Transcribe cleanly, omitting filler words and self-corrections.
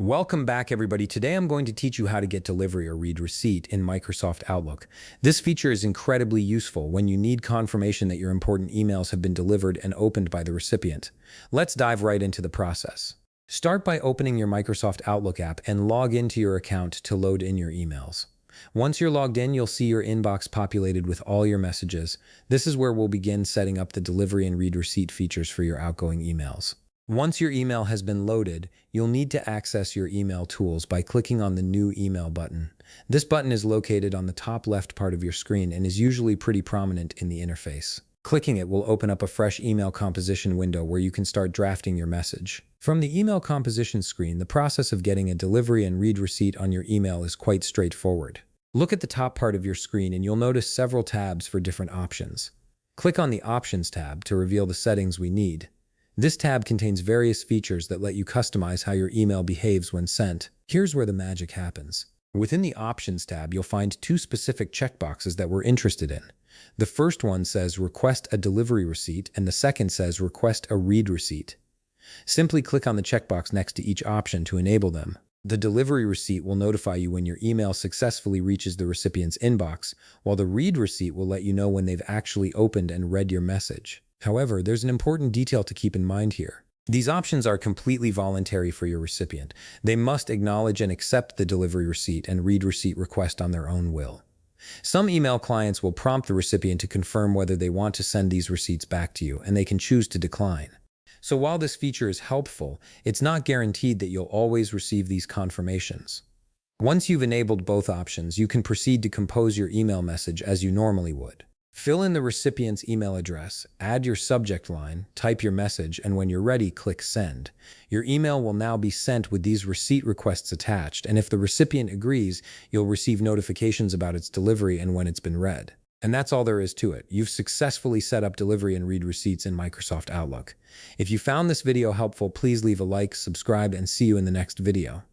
Welcome back, everybody. Today I'm going to teach you how to get delivery or read receipt in Microsoft Outlook. This feature is incredibly useful when you need confirmation that your important emails have been delivered and opened by the recipient. Let's dive right into the process. Start by opening your Microsoft Outlook app and log into your account to load in your emails. Once you're logged in, you'll see your inbox populated with all your messages. This is where we'll begin setting up the delivery and read receipt features for your outgoing emails. Once your email has been loaded, you'll need to access your email tools by clicking on the New Email button. This button is located on the top left part of your screen and is usually pretty prominent in the interface. Clicking it will open up a fresh email composition window where you can start drafting your message. From the email composition screen, the process of getting a delivery and read receipt on your email is quite straightforward. Look at the top part of your screen and you'll notice several tabs for different options. Click on the Options tab to reveal the settings we need. This tab contains various features that let you customize how your email behaves when sent. Here's where the magic happens. Within the Options tab, you'll find two specific checkboxes that we're interested in. The first one says Request a delivery receipt, and the second says Request a read receipt. Simply click on the checkbox next to each option to enable them. The delivery receipt will notify you when your email successfully reaches the recipient's inbox, while the read receipt will let you know when they've actually opened and read your message. However, there's an important detail to keep in mind here. These options are completely voluntary for your recipient. They must acknowledge and accept the delivery receipt and read receipt request on their own will. Some email clients will prompt the recipient to confirm whether they want to send these receipts back to you, and they can choose to decline. So while this feature is helpful, it's not guaranteed that you'll always receive these confirmations. Once you've enabled both options, you can proceed to compose your email message as you normally would. Fill in the recipient's email address, add your subject line, type your message, and when you're ready, click Send. Your email will now be sent with these receipt requests attached, and if the recipient agrees, you'll receive notifications about its delivery and when it's been read. And that's all there is to it. You've successfully set up delivery and read receipts in Microsoft Outlook. If you found this video helpful, please leave a like, subscribe, and see you in the next video.